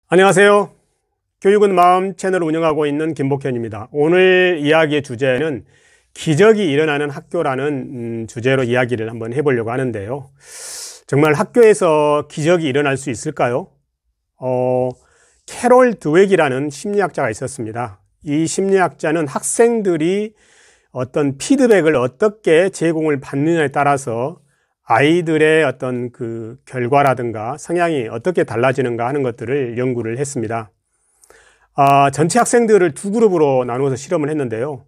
안녕하세요. 교육은 마음 채널을 운영하고 있는 김복현입니다. 오늘 이야기의 주제는 기적이 일어나는 학교라는 주제로 이야기를 한번 해보려고 하는데요. 정말 학교에서 기적이 일어날 수 있을까요? 캐롤 드웩이라는 심리학자가 있었습니다. 이 심리학자는 학생들이 어떤 피드백을 어떻게 제공을 받느냐에 따라서 아이들의 어떤 그 결과라든가 성향이 어떻게 달라지는가 하는 것들을 연구를 했습니다. 전체 학생들을 두 그룹으로 나누어서 실험을 했는데요.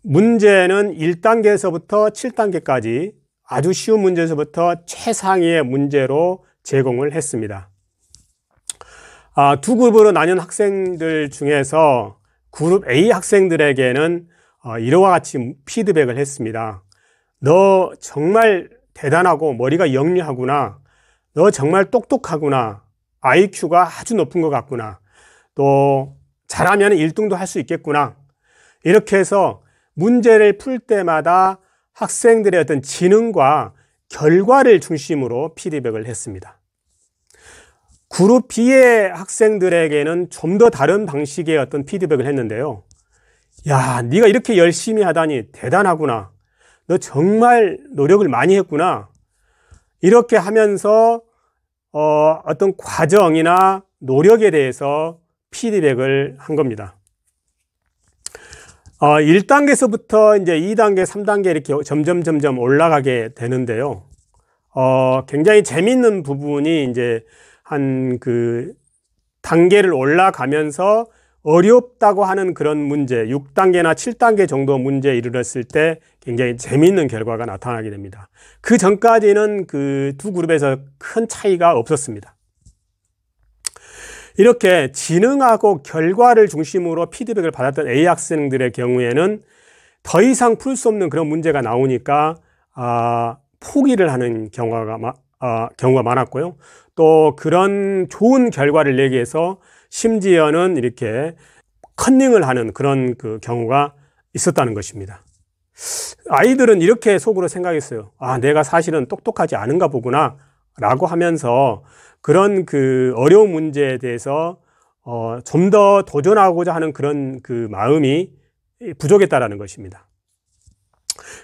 문제는 1단계에서부터 7단계까지 아주 쉬운 문제에서부터 최상위의 문제로 제공을 했습니다. 두 그룹으로 나뉜 학생들 중에서 그룹 A 학생들에게는 이와 같이 피드백을 했습니다. 너 정말 대단하고 머리가 영리하구나. 너 정말 똑똑하구나. IQ가 아주 높은 것 같구나. 또 잘하면 1등도 할 수 있겠구나. 이렇게 해서 문제를 풀 때마다 학생들의 어떤 지능과 결과를 중심으로 피드백을 했습니다. 그룹 B의 학생들에게는 좀 더 다른 방식의 어떤 피드백을 했는데요. 야, 네가 이렇게 열심히 하다니 대단하구나. 너 정말 노력을 많이 했구나. 이렇게 하면서 어떤 과정이나 노력에 대해서 피드백을 한 겁니다. 1단계에서부터 이제 2단계, 3단계 이렇게 점점 올라가게 되는데요. 굉장히 재미있는 부분이 이제 한 그 단계를 올라가면서 어렵다고 하는 그런 문제, 6단계나 7단계 정도 문제에 이르렀을 때 굉장히 재미있는 결과가 나타나게 됩니다. 그 전까지는 그 두 그룹에서 큰 차이가 없었습니다. 이렇게 지능하고 결과를 중심으로 피드백을 받았던 A 학생들의 경우에는 더 이상 풀 수 없는 그런 문제가 나오니까 포기를 하는 경우가 많았고요. 또 그런 좋은 결과를 내기 위해서 심지어는 이렇게 컨닝을 하는 그런 그 경우가 있었다는 것입니다. 아이들은 이렇게 속으로 생각했어요. 내가 사실은 똑똑하지 않은가 보구나 라고 하면서 그런 그 어려운 문제에 대해서 좀 더 도전하고자 하는 그런 그 마음이 부족했다라는 것입니다.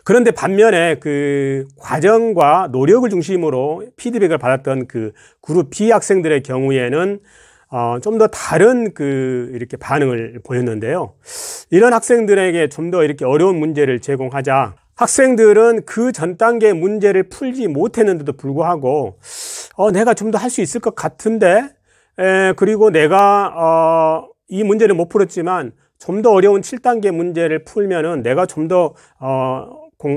그런데 반면에 그 과정과 노력을 중심으로 피드백을 받았던 그 그룹 B 학생들의 경우에는 좀 더 다른 이렇게 반응을 보였는데요. 이런 학생들에게 좀 더 이렇게 어려운 문제를 제공하자 학생들은 그 전 단계 문제를 풀지 못했는데도 불구하고 내가 좀 더 할 수 있을 것 같은데 그리고 내가 이 문제를 못 풀었지만 좀 더 어려운 7단계 문제를 풀면은 내가 좀 더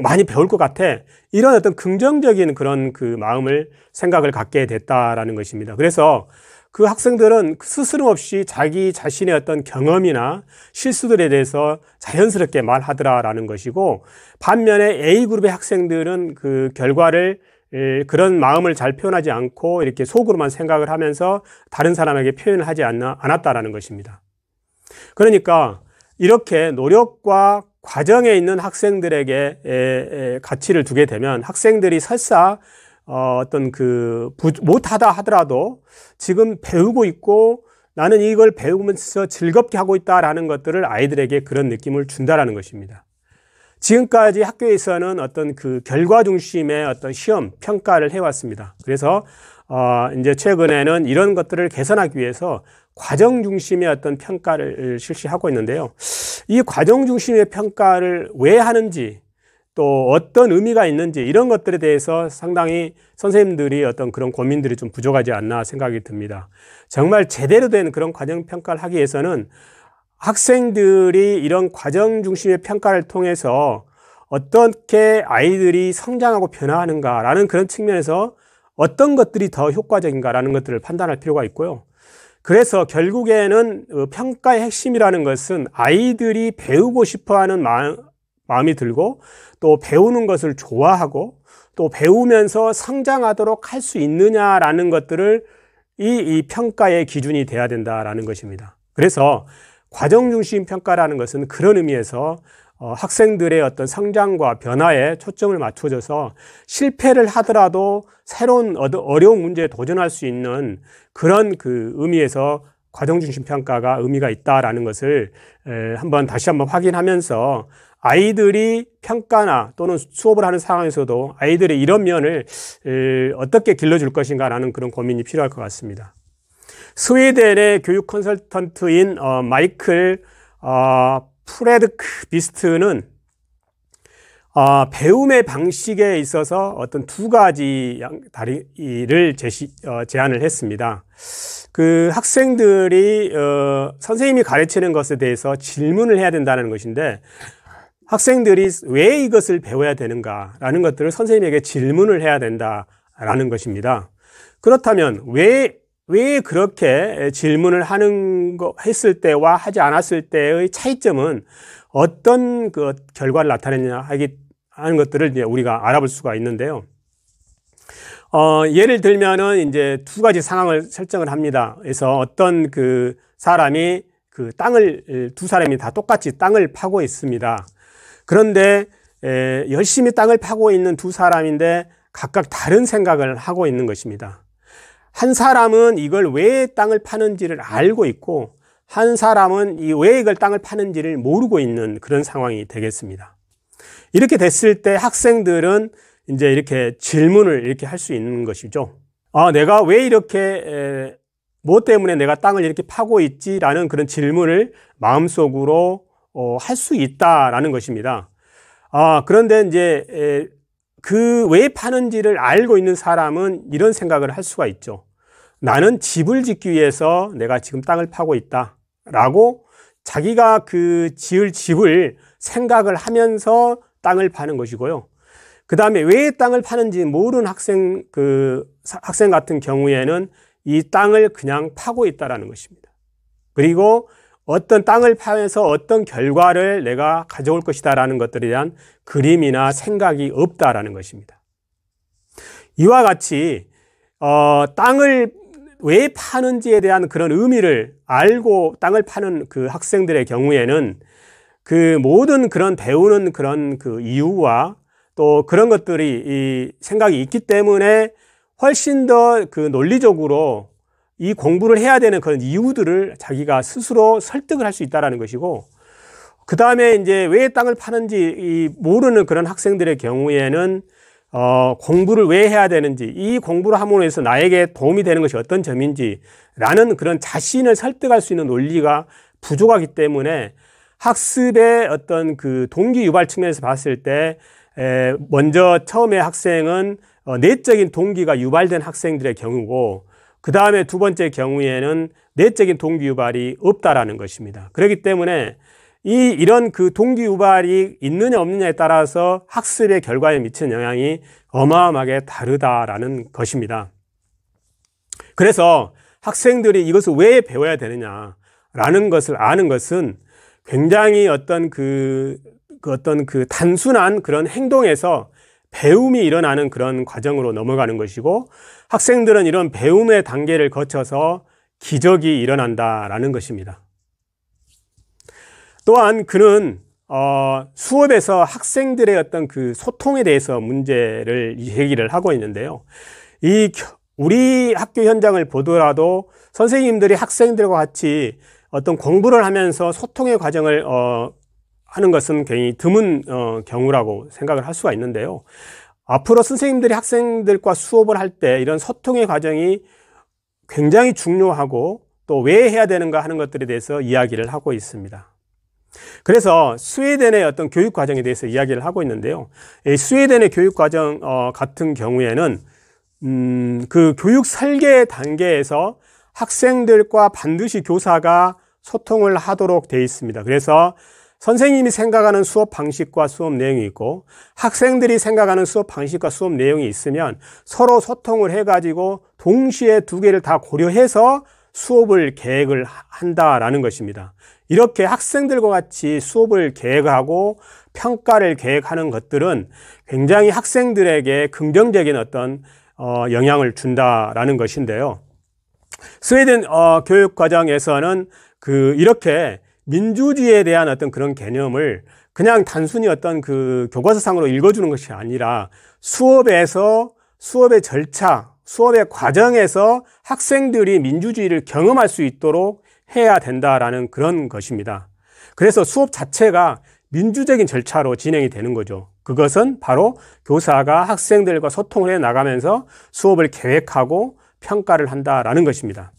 많이 배울 것 같아. 이런 어떤 긍정적인 그런 그 생각을 갖게 됐다라는 것입니다. 그래서 그 학생들은 스스럼 없이 자기 자신의 어떤 경험이나 실수들에 대해서 자연스럽게 말하더라라는 것이고, 반면에 A그룹의 학생들은 그 결과를 그런 마음을 잘 표현하지 않고 이렇게 속으로만 생각을 하면서 다른 사람에게 표현을 하지 않았다라는 것입니다. 그러니까 이렇게 노력과 과정에 있는 학생들에게 가치를 두게 되면 학생들이 설사 어떤 못하다 하더라도 지금 배우고 있고 나는 이걸 배우면서 즐겁게 하고 있다라는 것들을 아이들에게 그런 느낌을 준다라는 것입니다. 지금까지 학교에서는 어떤 그 결과 중심의 어떤 시험, 평가를 해왔습니다. 그래서 이제 최근에는 이런 것들을 개선하기 위해서 과정 중심의 어떤 평가를 실시하고 있는데요. 이 과정 중심의 평가를 왜 하는지 또 어떤 의미가 있는지 이런 것들에 대해서 상당히 선생님들이 어떤 그런 고민들이 좀 부족하지 않나 생각이 듭니다. 정말 제대로 된 그런 과정 평가를 하기 위해서는 학생들이 이런 과정 중심의 평가를 통해서 어떻게 아이들이 성장하고 변화하는가라는 그런 측면에서 어떤 것들이 더 효과적인가라는 것들을 판단할 필요가 있고요. 그래서 결국에는 평가의 핵심이라는 것은 아이들이 배우고 싶어하는 마음이 들고 또 배우는 것을 좋아하고 또 배우면서 성장하도록 할 수 있느냐라는 것들을 이 평가의 기준이 돼야 된다라는 것입니다. 그래서 과정 중심 평가라는 것은 그런 의미에서 학생들의 어떤 성장과 변화에 초점을 맞춰줘서 실패를 하더라도 새로운 어려운 문제에 도전할 수 있는 그런 그 의미에서 과정중심 평가가 의미가 있다라는 것을 다시 한번 확인하면서 아이들이 평가나 또는 수업을 하는 상황에서도 아이들의 이런 면을 어떻게 길러줄 것인가라는 그런 고민이 필요할 것 같습니다. 스웨덴의 교육 컨설턴트인 마이클 프레드크 비스트는 배움의 방식에 있어서 어떤 두 가지 다리를 제안을 했습니다. 그 학생들이 선생님이 가르치는 것에 대해서 질문을 해야 된다는 것인데, 학생들이 왜 이것을 배워야 되는가라는 것들을 선생님에게 질문을 해야 된다라는 것입니다. 그렇다면 왜 그렇게 질문을 했을 때와 하지 않았을 때의 차이점은 어떤 그 결과를 나타내느냐 하는 것들을 이제 우리가 알아볼 수가 있는데요. 예를 들면은 이제 두 가지 상황을 설정을 합니다. 그래서 어떤 그 사람이 두 사람이 다 똑같이 땅을 파고 있습니다. 그런데 열심히 땅을 파고 있는 두 사람인데 각각 다른 생각을 하고 있는 것입니다. 한 사람은 이걸 왜 땅을 파는지를 알고 있고, 한 사람은 왜 이걸 땅을 파는지를 모르고 있는 그런 상황이 되겠습니다. 이렇게 됐을 때 학생들은 이제 이렇게 질문을 이렇게 할 수 있는 것이죠. 내가 왜 이렇게, 뭐 때문에 내가 땅을 이렇게 파고 있지라는 그런 질문을 마음속으로 할 수 있다라는 것입니다. 그런데 이제 왜 파는지를 알고 있는 사람은 이런 생각을 할 수가 있죠. 나는 집을 짓기 위해서 내가 지금 땅을 파고 있다라고 자기가 그 지을 집을 생각을 하면서 땅을 파는 것이고요. 그 다음에 왜 땅을 파는지 모르는 학생 같은 경우에는 이 땅을 그냥 파고 있다라는 것입니다. 그리고 어떤 땅을 파면서 어떤 결과를 내가 가져올 것이다라는 것들에 대한 그림이나 생각이 없다라는 것입니다. 이와 같이 땅을 왜 파는지에 대한 그런 의미를 알고 땅을 파는 그 학생들의 경우에는 그 모든 그런 배우는 그런 그 이유와 또 그런 것들이 이 생각이 있기 때문에 훨씬 더 그 논리적으로 이 공부를 해야 되는 그런 이유들을 자기가 스스로 설득을 할 수 있다는 것이고, 그 다음에 이제 왜 땅을 파는지 모르는 그런 학생들의 경우에는 공부를 왜 해야 되는지, 이 공부를 함으로 해서 나에게 도움이 되는 것이 어떤 점인지라는 그런 자신을 설득할 수 있는 논리가 부족하기 때문에 학습의 어떤 그 동기 유발 측면에서 봤을 때 먼저 처음에 학생은 내적인 동기가 유발된 학생들의 경우고, 그 다음에 두 번째 경우에는 내적인 동기 유발이 없다라는 것입니다. 그렇기 때문에 이런 그 동기 유발이 있느냐 없느냐에 따라서 학습의 결과에 미치는 영향이 어마어마하게 다르다라는 것입니다. 그래서 학생들이 이것을 왜 배워야 되느냐라는 것을 아는 것은 굉장히 어떤 그 단순한 그런 행동에서 배움이 일어나는 그런 과정으로 넘어가는 것이고, 학생들은 이런 배움의 단계를 거쳐서 기적이 일어난다라는 것입니다. 또한 그는 수업에서 학생들의 어떤 그 소통에 대해서 문제를 얘기를 하고 있는데요. 우리 학교 현장을 보더라도 선생님들이 학생들과 같이 어떤 공부를 하면서 소통의 과정을 하는 것은 굉장히 드문 경우라고 생각을 할 수가 있는데요. 앞으로 선생님들이 학생들과 수업을 할 때 이런 소통의 과정이 굉장히 중요하고 또 왜 해야 되는가 하는 것들에 대해서 이야기를 하고 있습니다. 그래서 스웨덴의 어떤 교육 과정에 대해서 이야기를 하고 있는데요. 스웨덴의 교육 과정 같은 경우에는 그 교육 설계 단계에서 학생들과 반드시 교사가 소통을 하도록 되어 있습니다. 그래서 선생님이 생각하는 수업 방식과 수업 내용이 있고 학생들이 생각하는 수업 방식과 수업 내용이 있으면 서로 소통을 해가지고 동시에 두 개를 다 고려해서 수업을 계획을 한다라는 것입니다. 이렇게 학생들과 같이 수업을 계획하고 평가를 계획하는 것들은 굉장히 학생들에게 긍정적인 어떤 영향을 준다라는 것인데요. 스웨덴 교육 과정에서는 이렇게 민주주의에 대한 어떤 그런 개념을 그냥 단순히 어떤 그 교과서상으로 읽어주는 것이 아니라 수업의 절차, 수업의 과정에서 학생들이 민주주의를 경험할 수 있도록 해야 된다라는 그런 것입니다. 그래서 수업 자체가 민주적인 절차로 진행이 되는 거죠. 그것은 바로 교사가 학생들과 소통을 해 나가면서 수업을 계획하고 평가를 한다라는 것입니다.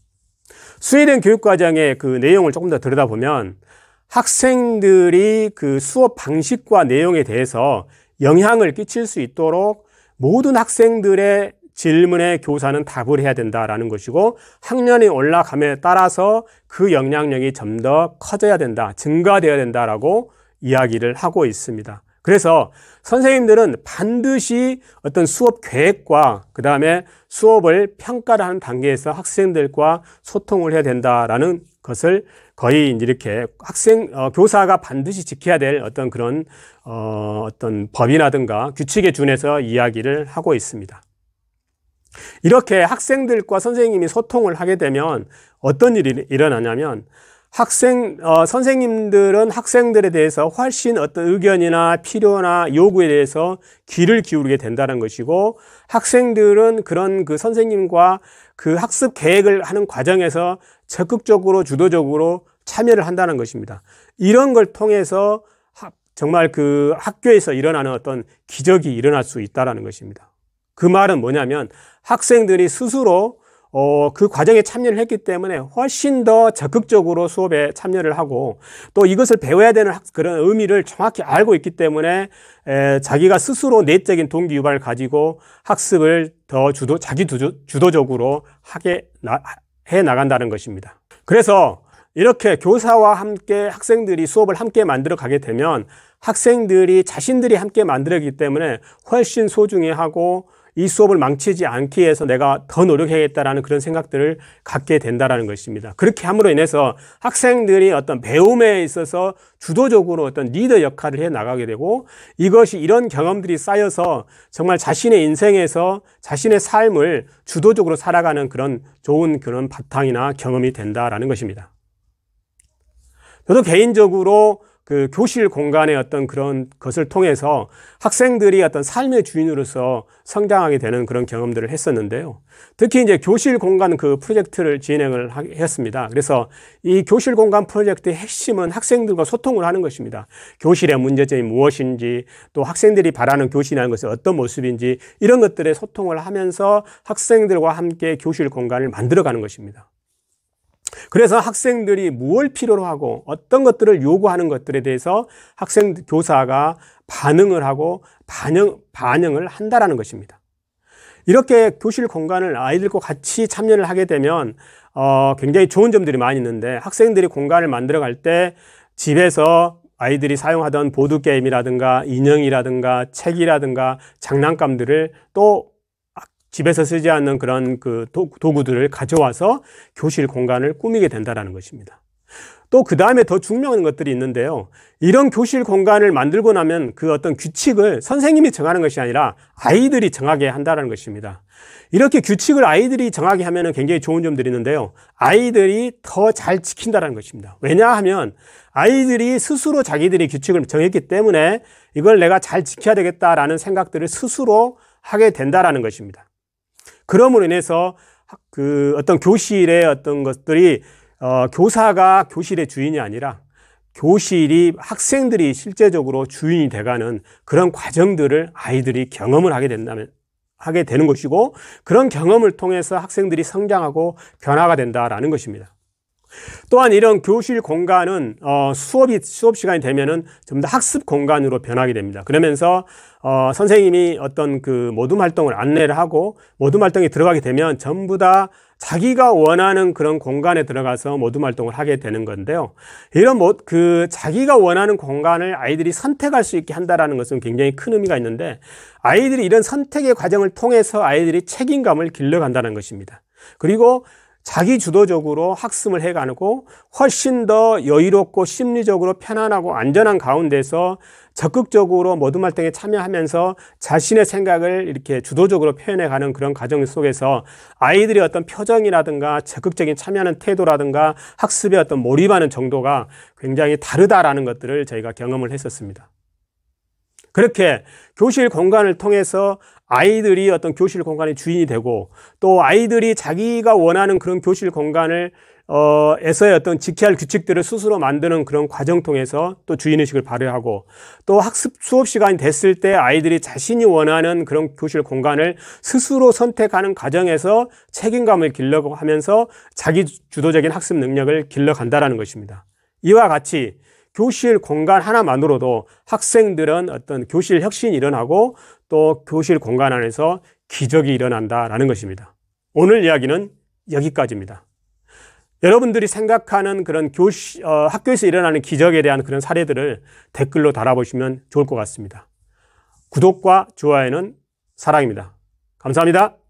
스웨덴 교육과정의 그 내용을 조금 더 들여다보면 학생들이 그 수업 방식과 내용에 대해서 영향을 끼칠 수 있도록 모든 학생들의 질문에 교사는 답을 해야 된다라는 것이고, 학년이 올라감에 따라서 그 영향력이 좀 더 커져야 된다, 증가되어야 된다라고 이야기를 하고 있습니다. 그래서 선생님들은 반드시 어떤 수업 계획과 그 다음에 수업을 평가를 하는 단계에서 학생들과 소통을 해야 된다라는 것을 거의 이렇게 교사가 반드시 지켜야 될 어떤 그런 어떤 법이라든가 규칙에 준해서 이야기를 하고 있습니다. 이렇게 학생들과 선생님이 소통을 하게 되면 어떤 일이 일어나냐면 선생님들은 학생들에 대해서 훨씬 어떤 의견이나 필요나 요구에 대해서 귀를 기울이게 된다는 것이고, 학생들은 그런 그 선생님과 그 학습 계획을 하는 과정에서 적극적으로 주도적으로 참여를 한다는 것입니다. 이런 걸 통해서 정말 그 학교에서 일어나는 어떤 기적이 일어날 수 있다는 것입니다. 그 말은 뭐냐면 학생들이 스스로 그 과정에 참여를 했기 때문에 훨씬 더 적극적으로 수업에 참여를 하고, 또 이것을 배워야 되는 그런 의미를 정확히 알고 있기 때문에 자기가 스스로 내적인 동기 유발을 가지고 학습을 더 자기 주도적으로 해 나간다는 것입니다. 그래서 이렇게 교사와 함께 학생들이 수업을 함께 만들어 가게 되면 학생들이 자신들이 함께 만들었기 때문에 훨씬 소중해하고, 이 수업을 망치지 않기 위해서 내가 더 노력해야겠다라는 그런 생각들을 갖게 된다는 것입니다. 그렇게 함으로 인해서 학생들이 어떤 배움에 있어서 주도적으로 어떤 리더 역할을 해 나가게 되고, 이런 경험들이 쌓여서 정말 자신의 인생에서 자신의 삶을 주도적으로 살아가는 그런 좋은 그런 바탕이나 경험이 된다라는 것입니다. 저도 개인적으로 그 교실 공간의 어떤 그런 것을 통해서 학생들이 어떤 삶의 주인으로서 성장하게 되는 그런 경험들을 했었는데요. 특히 이제 교실 공간 그 프로젝트를 진행을 했습니다. 그래서 이 교실 공간 프로젝트의 핵심은 학생들과 소통을 하는 것입니다. 교실의 문제점이 무엇인지, 또 학생들이 바라는 교실이라는 것이 어떤 모습인지, 이런 것들에 소통을 하면서 학생들과 함께 교실 공간을 만들어가는 것입니다. 그래서 학생들이 무엇을 필요로 하고 어떤 것들을 요구하는 것들에 대해서 교사가 반응을 하고 반영을 한다라는 것입니다. 이렇게 교실 공간을 아이들과 같이 참여를 하게 되면 굉장히 좋은 점들이 많이 있는데, 학생들이 공간을 만들어갈 때 집에서 아이들이 사용하던 보드게임이라든가 인형이라든가 책이라든가 장난감들을 또 집에서 쓰지 않는 그런 그 도구들을 가져와서 교실 공간을 꾸미게 된다는 것입니다. 또 그 다음에 더 중요한 것들이 있는데요. 이런 교실 공간을 만들고 나면 그 어떤 규칙을 선생님이 정하는 것이 아니라 아이들이 정하게 한다는 것입니다. 이렇게 규칙을 아이들이 정하게 하면 굉장히 좋은 점들이 있는데요. 아이들이 더 잘 지킨다는 것입니다. 왜냐하면 아이들이 스스로 자기들이 규칙을 정했기 때문에 이걸 내가 잘 지켜야 되겠다라는 생각들을 스스로 하게 된다는 것입니다. 그럼으로 인해서 그 어떤 교실의 어떤 것들이 교사가 교실의 주인이 아니라 교실이 학생들이 실제적으로 주인이 돼가는 그런 과정들을 아이들이 경험을 하게 되는 것이고, 그런 경험을 통해서 학생들이 성장하고 변화가 된다라는 것입니다. 또한 이런 교실 공간은 수업 시간이 되면은 좀 더 학습 공간으로 변하게 됩니다. 그러면서 선생님이 어떤 그 모둠 활동을 안내를 하고, 모둠 활동에 들어가게 되면 전부 다 자기가 원하는 그런 공간에 들어가서 모둠 활동을 하게 되는 건데요. 이런 자기가 원하는 공간을 아이들이 선택할 수 있게 한다라는 것은 굉장히 큰 의미가 있는데, 아이들이 이런 선택의 과정을 통해서 아이들이 책임감을 길러간다는 것입니다. 그리고 자기 주도적으로 학습을 해가고 훨씬 더 여유롭고 심리적으로 편안하고 안전한 가운데서 적극적으로 모든 활동에 참여하면서 자신의 생각을 이렇게 주도적으로 표현해가는 그런 과정 속에서 아이들의 어떤 표정이라든가 적극적인 참여하는 태도라든가 학습에 어떤 몰입하는 정도가 굉장히 다르다라는 것들을 저희가 경험을 했었습니다. 그렇게 교실 공간을 통해서 아이들이 어떤 교실 공간의 주인이 되고 또 아이들이 자기가 원하는 그런 교실 공간을 에서의 어떤 지켜야 할 규칙들을 스스로 만드는 그런 과정 통해서 또 주인의식을 발휘하고 또 학습 수업 시간이 됐을 때 아이들이 자신이 원하는 그런 교실 공간을 스스로 선택하는 과정에서 책임감을 길러가면서 자기 주도적인 학습 능력을 길러간다는 것입니다. 이와 같이 교실 공간 하나만으로도 학생들은 어떤 교실 혁신이 일어나고 또 교실 공간 안에서 기적이 일어난다라는 것입니다. 오늘 이야기는 여기까지입니다. 여러분들이 생각하는 그런 학교에서 일어나는 기적에 대한 그런 사례들을 댓글로 달아보시면 좋을 것 같습니다. 구독과 좋아요는 사랑입니다. 감사합니다.